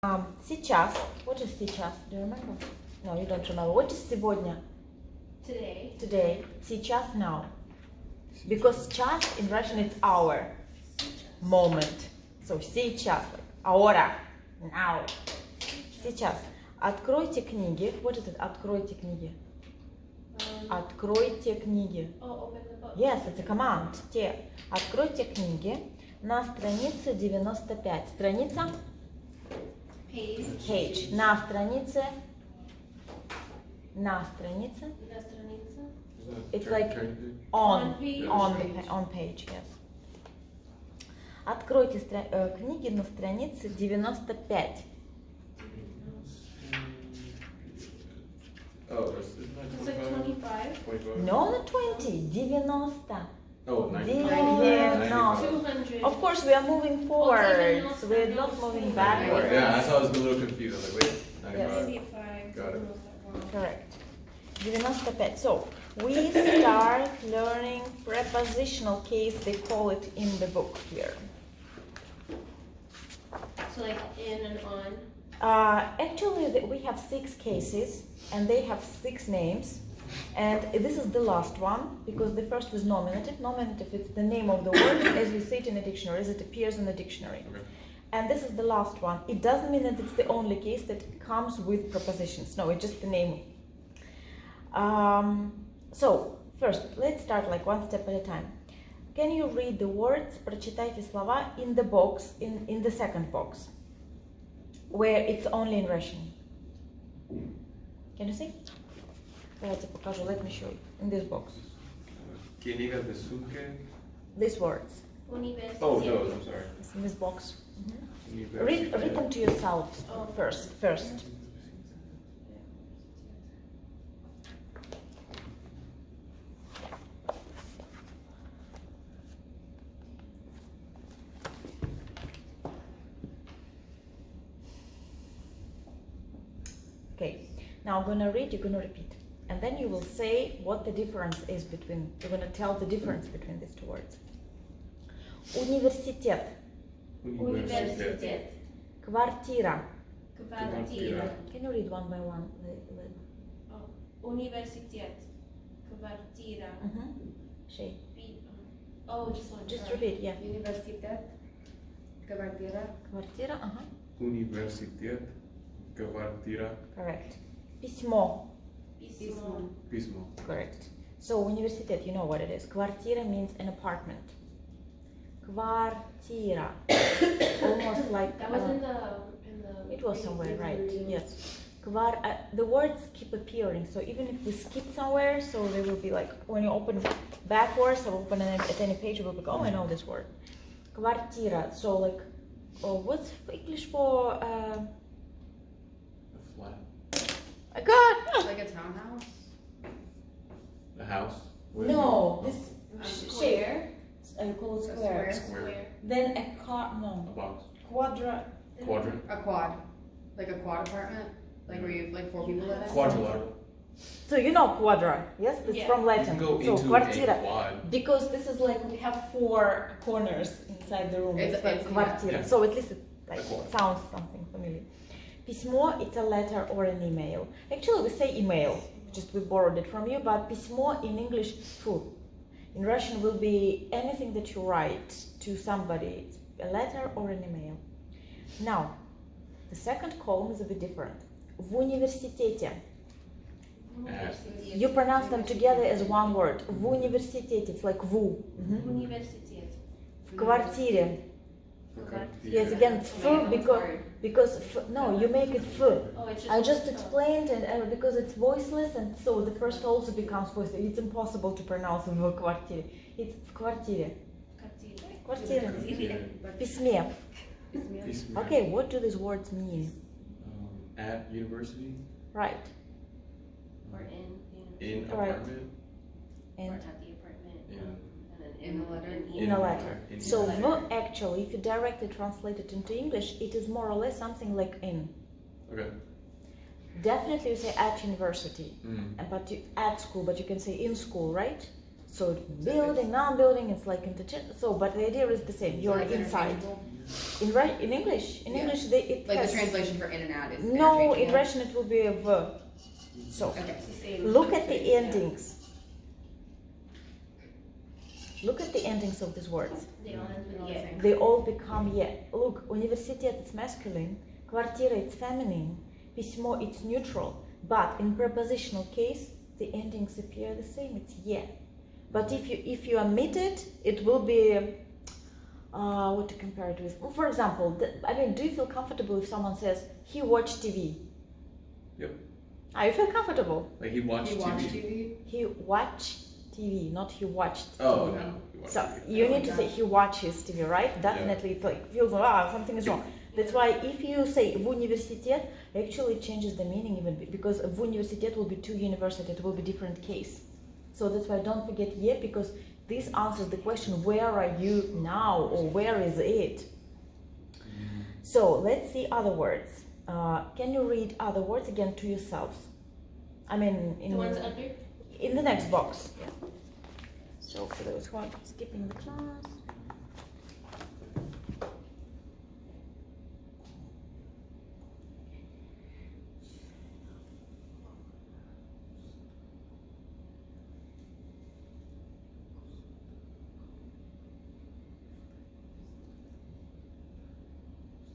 Сейчас. What is сейчас? Do you remember? No, you don't remember. What is сегодня? Today. Today. Сейчас, now. Because час in Russian it's hour. Moment. So сейчас. Like, ahora. Now. Сейчас. Откройте книги. What is it? Откройте книги. Откройте книги. Oh, open the book. Yes, it's a command. Те. Откройте книги на странице 95. Страница? Page. На странице. На странице. На странице. It's like on page, yes. Откройте книги на странице 95. Oh, isn't that It's like 25. 25? No, not 20. 90. Oh, 90. 200. Of course, we are moving forward. So we are not moving backwards. Yeah, that's why I was a little confused. I was like, wait, 95. 95. Got it. Correct. 95. So we start learning prepositional case. They call it in the book here. So like in and on. Actually, we have 6 cases, and they have 6 names. And this is the last one, because the first was nominative. Nominative is the name of the word as we see it in a dictionary, as it appears in the dictionary. Okay. And this is the last one. It doesn't mean that it's the only case that comes with prepositions. No, it's just the name. So, first, let's start like one step at a time. Can you read the words, прочитайте слова in the box, in the second box, where it's only in Russian? Can you see? Давайте покажу, let me show you. In this box. Книга de suke. These words. University. Oh, those, I'm sorry. It's in this box. University. Read them to yourself first. Okay, now I'm gonna read, you're gonna repeat. And then you will say what the difference is between, you're gonna tell the difference between these 2 words. Университет. Universitet. Квартира. Kvartira. Can you read one by one? Oh, universitet. Kvartira. Shay. Oh, just one. Just sorry. repeat, yeah. Universitet, квартира. Квартира, Universitet. Квартира. Correct. Письмо. Pismo. Pismo. Correct. So, университет, you know what it is. Квартира means an apartment. Квартира. Almost like... That was in the. It was somewhere, right? Yes. The words keep appearing, so even if we skip somewhere, so they will be like, when you open backwards or open at any page, you will be like, oh, I know this word. Квартира. So like, what's English for... A flat. I got... Like a townhouse? A house. No, this Square. I call it A square. Square. Then a car, A no. box. Quadra. Quadrant. A quad. Like a quad apartment? Like where you have like 4 people live in? Quadrilateral. So you know quadra, yes? It's Yeah. from You Latin. can go So into kvartira. a quad. Because this is like we have 4 corners inside the room. It's like It's- kvartira. yeah. So at least it like A quad. sounds something familiar. Письмо, it's a letter or an email. Actually, we say email. Just we borrowed it from you, but письмо in English, фу. In Russian will be anything that you write to somebody. It's a letter or an email. Now, the second column is a bit different. В университете. You pronounce them together as one word. В университете. It's like ву. Universitet. В квартире. Yes, again, it's because no, you make it f. Oh, it's just. I just explained it because it's voiceless, and so the first also becomes voiceless. It's impossible to pronounce в квартире. It's в квартире. Квартира. В письме. Pismo. Okay, what do these words mean? At university. Right. Or in. In Right. apartment. Or And at the apartment. Yeah. And then In the letter. in a letter. In So a letter. v actually, if you directly translate it into English, it is more or less something like in. Okay. Definitely you say at university, but you, at school, but you can say in school, right? So building, non-building, it's like interchange. So, but the idea is the same. You're Like inside. interchangeable? In English, Yeah. English, it Like has, the translation for in and out is no, interchangeable. in Russian it will be a verb. So Okay. It's the same. look at the Yeah. endings. Look at the endings of these words. They all end They're all with the yeah. same. They all become yeah. Look, университет it's masculine, квартира it's feminine, письмо it's neutral. But in prepositional case, the endings appear the same. It's yeah. But if you omit it, it will be what to compare it with. Well, for example, do you feel comfortable if someone says he watched TV? Yep. You feel comfortable. Like he watched You watch TV. TV? He watched TV, not he watched Oh TV. no. He watched So TV. you Oh my need to say gosh. he watches TV, right? Definitely, it like feels something is wrong. That's why if you say в университет, actually it changes the meaning even because в университет will be two university, it will be different case. So that's why don't forget yet because this answers the question where are you now or where is it? So let's see other words. Can you read other words again to yourselves? I mean, The ones under? in the next box. Yeah. So for those who are skipping the class.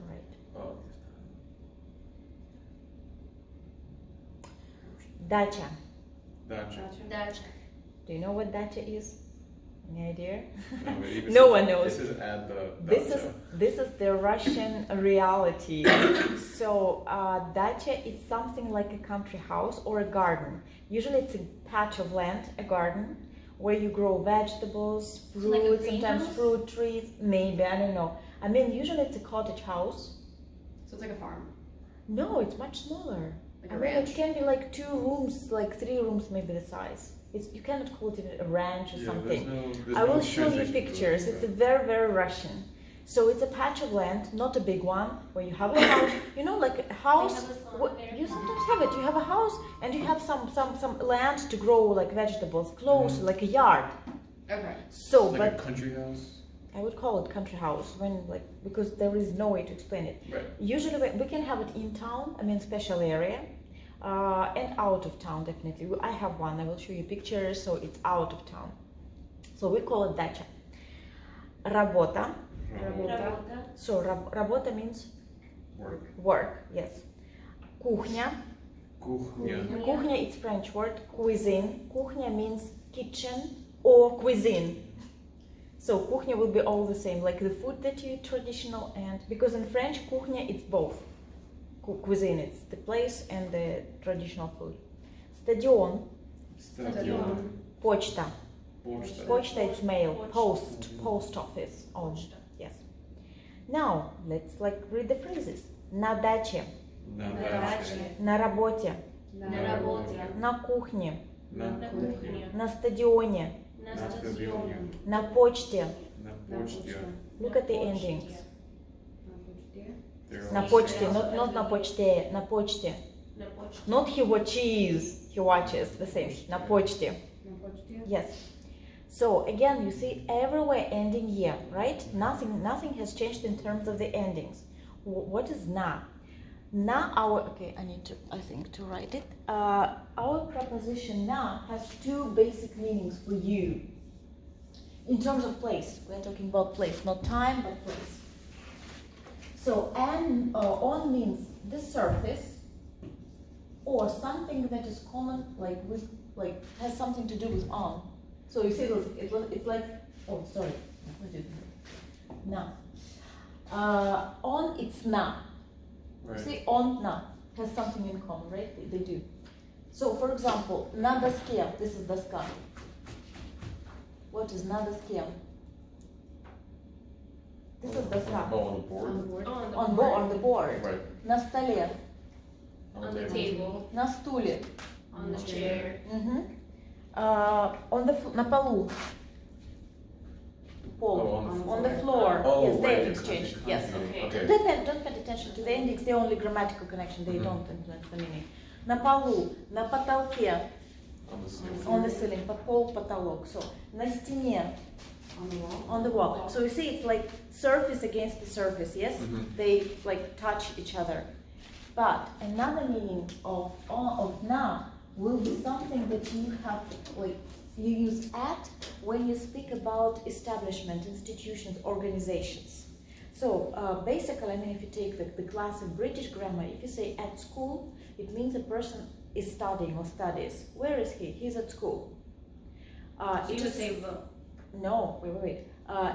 Right. Oh. Dacha. Gotcha. Dacha. Do you know what dacha is? Any idea? No, it even No says- one knows. This is add the. This is the Russian reality. So dacha is something like a country house or a garden. Usually it's a patch of land, a garden, where you grow vegetables, So like a fruit, sometimes greenhouse? fruit trees, maybe, I don't know. I mean, usually it's a cottage house. So it's like a farm. No, it's much smaller. Like I a mean, ranch. it can be like 2 rooms, like 3 rooms, maybe the size. You cannot call it a ranch or Yeah, something. there's I will no show you translation to it. pictures. It's a very, very Russian. So it's a patch of land, not a big one, where you have a house. You know, like a house. have a slum what- there. You sometimes have it. You have a house and you have some land to grow like vegetables, close, like a yard. Okay. So, Like but a country house. I would call it country house because there is no way to explain it. Right. Usually we can have it in town, I mean special area, and out of town definitely. I have one, I will show you pictures, so it's out of town. So we call it dacha. Работа. Работа. So работа means work, yes. Кухня. Кухня. Кухня it's French word. Cuisine. Кухня means kitchen or cuisine. So кухня will be all the same, like the food that you eat traditional and because in French кухня it's both. Cuisine it's the place and the traditional food. Стадион. Стадион. Почта. Почта. Почта it's mail. Почта. Post office. Oh, Почта. yes. Now let's read the phrases. На даче. На На даче. даче. На работе. На работе. На кухне. На На кухне. кухне. На стадионе. На На стадионе. стадионе. На почте. На почте. Look at the endings. They're На all почте, same. not на почте, на почте. На почте. Not he watches, he watches, the same. На почте. Yes. So again, you see everywhere ending here, right? Nothing has changed in terms of the endings. What is na? Na, I think to write it. Our preposition na has 2 basic meanings for you. In terms of place, we're talking about place, not time, but place. So on means the surface or something that is common, has something to do with on. So you see, it's like, oh sorry, na. On it's na. Right. See, on na has something in common, right? They do. So for example, на доске, this is доска. What is на доске? This is доска. Oh, on the board. On the board. Right. На столе. On the table. На стуле. On the chair. На полу. Pole. Oh, On the floor. Oh, Yes, the right. endings change. Yes. Okay. Don't pay attention to the endings. They're only grammatical connection. They don't influence the meaning. На полу. На потолке. On the ceiling. On the ceiling. Пол, потолок. So, на стене. On the wall? On the wall. So you see, it's like surface against the surface, yes? They like touch each other. But another meaning of na will be something that you have, like, you use at when you speak about establishment, institutions, organizations. So basically, I mean, if you take the classic British grammar, if you say at school, it means a person is studying or studies. Where is he? He's at school. So you would say the. No, wait.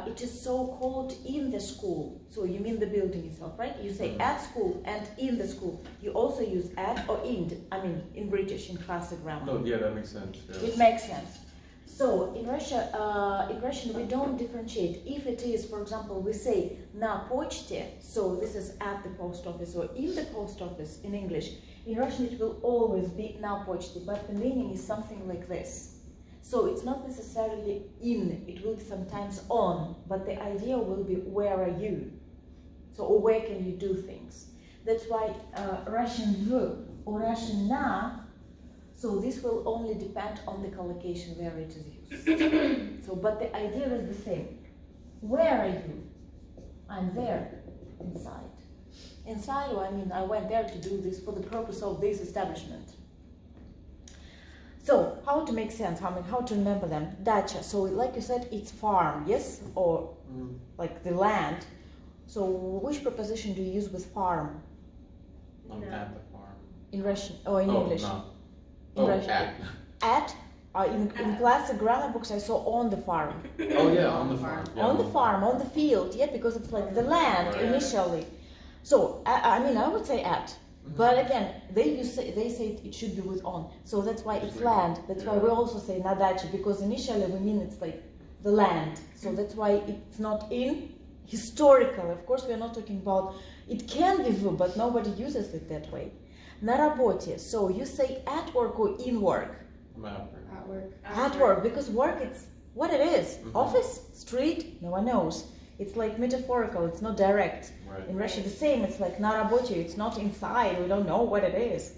It is so called in the school. So you mean the building itself, right? You say at school and in the school. You also use at or in. I mean, in British, in classic grammar. No, yeah, that makes sense. Yeah. It makes sense. So in Russian we don't differentiate. If it is, for example, we say na почте, so this is at the post office or in the post office in English. In Russian it will always be na почте, but the meaning is something like this. So it's not necessarily in, it will be sometimes on, but the idea will be where are you? So, or where can you do things? That's why Russian v or Russian na, so this will only depend on the collocation where it is used. So, but the idea is the same. Where are you? I'm there, inside. Inside, or I mean, I went there to do this for the purpose of this establishment. So, how to make sense, how to remember them? Dacha, so like you said, it's farm, yes? Or like the land. So, which preposition do you use with farm? I'm at the farm. In Russian, or in English? No. In Russian. At. In classic grammar books I saw on the farm. Oh yeah, on the farm. Yeah, On the farm, on the field, yeah, because it's like the land initially. So, I mean, I would say at. But again, they say it should be with on, so that's why it's land. That's why we also say na dacha, because initially we mean it's like the land. So that's why it's not in historical. Of course, we are not talking about. It can be v, but nobody uses it that way. Na работе. So you say at work or in work. I'm at work. At work. At work, because work it's what it is. Office, street, no one knows. It's like metaphorical, it's not direct. Right. In Russia the same, it's like на работе, it's not inside, we don't know what it is.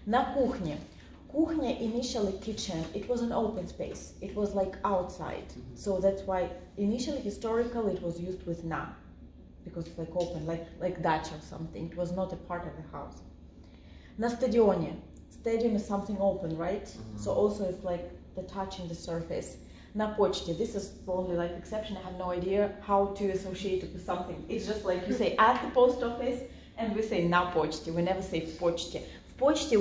На кухне. Кухня, initially kitchen, it was an open space. It was like outside. So that's why initially, historical, it was used with na. Because it's like open, like dacha or something. It was not a part of the house. На стадионе. Stadium is something open, right? So also it's like the touching the surface. На почте, this is only like exception, I have no idea how to associate it with something. It's just like you say at the post office and we say на почте, we never say в почте. В почте,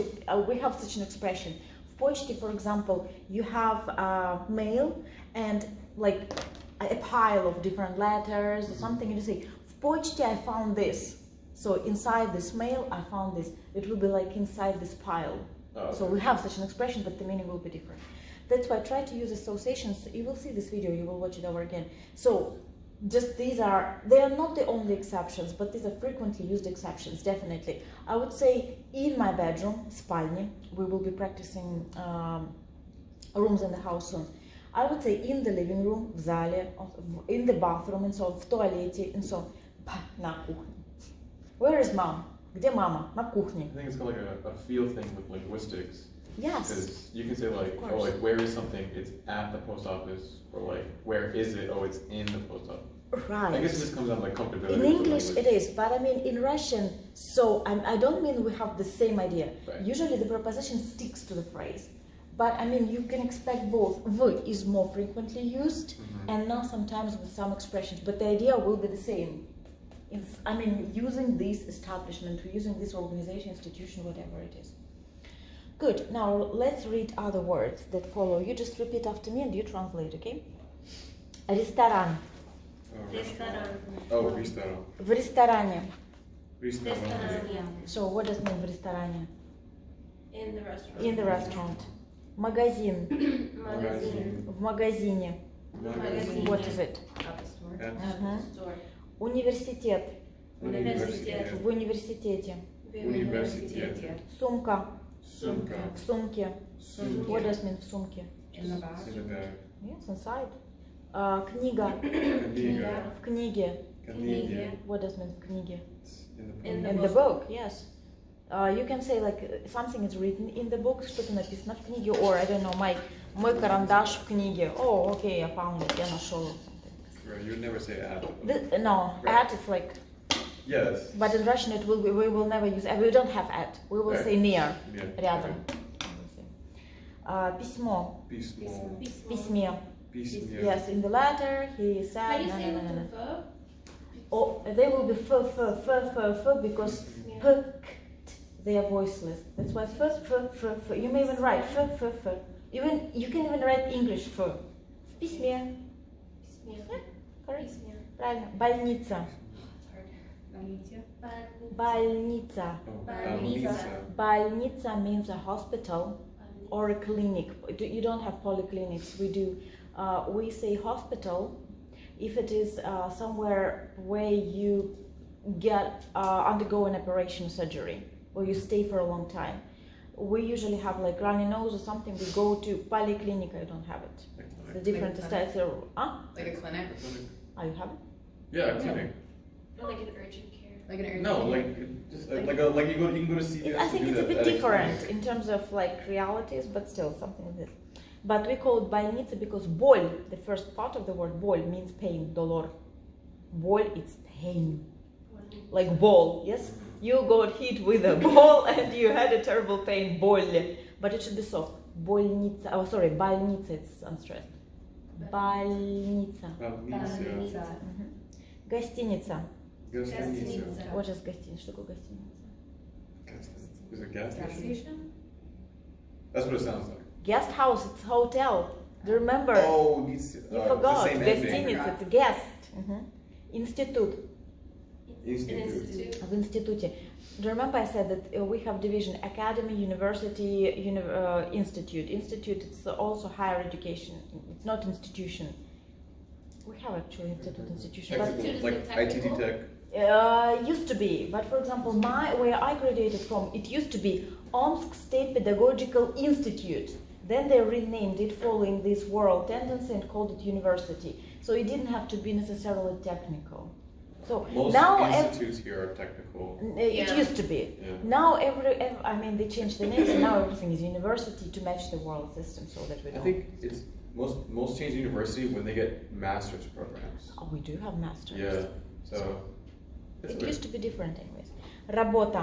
we have such an expression. В почте, for example, you have mail and like a pile of different letters or something, and you say, в почте I found this. So inside this mail I found this. It will be like inside this pile. So we have such an expression, but the meaning will be different. That's why I try to use associations. You will see this video, you will watch it over again. So just they are not the only exceptions, but these are frequently used exceptions, definitely. I would say in my bedroom, спальня, we will be practicing rooms in the house soon. I would say in the living room, в зале, in the bathroom, and so on, в туалете, and so on, на кухне. Where is mom? Где мама? На кухне. I think it's called like a feel thing with linguistics. Yes. Because you can say like, oh, like where is something? It's at the post office, or like where is it? Oh, it's in the post office. Right. I guess it just comes down to like comfortability. In English it is, but I mean in Russian, so I don't mean we have the same idea. Right. Usually the preposition sticks to the phrase. But I mean you can expect both. V is more frequently used and now sometimes with some expressions, but the idea will be the same. I mean using this establishment, using this organization, institution, whatever it is. Good, now let's read other words that follow. You just repeat after me and you translate, okay? Ресторан. Ресторан. Oh, ресторан. В ресторане. Ресторан. So what does it mean в ресторане? In the restaurant. In the restaurant. Магазин. Magazine. В магазине. Magazine. What is it? At the store. Store. Университет. Университет. В университете. В Университете. Сумка. Сумка. В сумке. Сумки. What does it mean в сумке? In the bag. In the bag. Yes, inside. Книга. Книга. В книге. Книга. What does it mean в книге? In the In In the book, yes. You can say like something is written in the book, что-то написано в книге, or I don't know, мой карандаш в книге. Oh, okay, I found it, я нашел. Right, you would never say at. No, Right. at is like, Yes. but in Russian it will be, we will never use, we don't have at, we will Right. say near, Yeah. рядом. Письмо, Письмо. письме. Письме. Yes, in the letter he How said, do you no, say no, with no, no, the no. verb? Oh, they will be f because Yeah. p, k, t, they are voiceless. That's why it's f. You may even write f. Even you can even write English f. В письме. Письме. Correct. Письме. Правильно. Больница. It's hard. Больница. Больница. Oh, Больница. Больница means a hospital or a clinic. You don't have polyclinics. We do. We say hospital if it is somewhere where you get undergo an operation surgery or you stay for a long time. We usually have like runny nose or something. We go to polyclinic. I don't have it. The different Like styles. Like a clinic. You have it? Yeah, clinic. Not like an urgent care. Like an urgent No, care. like just like you can go to CVS. I think to do it's a that bit at different clinic. in terms of like realities, but still something like this. But we call it больница because боль, the first part of the word боль means pain, dolor. Боль, it's pain. Like ball, yes? You got hit with a ball and you had a terrible pain, боль. But it should be soft. Больница, oh sorry, больница, it's unstressed. Больница. Больница. Mhm. Гостиница. Гостиница. What is гостиница? Что такое гостиница? Is it gas Gas station? station? That's what it sounds like. Guest house, it's hotel. Do you remember? Oh, these. You the forgot. same ending. Гостиница, it's guest. Институт. Institute. В институте. Do you remember I said that we have division academy, university, institute. Institute, it's also higher education. It's not institution. We have actually institute, institution. But Technical, is like it technical? ITT Tech. used to be, but for example, where I graduated from, it used to be Omsk State Pedagogical Institute. Then they renamed it following this world tendency and called it university. So it didn't have to be necessarily technical. So Most now institutes here are technical. it Yeah. used to be. Yeah. Now I mean they changed the names and now everything is university to match the world system so that we I don't. think it's most change university when they get master's programs. Oh, we do have masters. Yeah. So. it's It weird. used to be different anyways. Работа.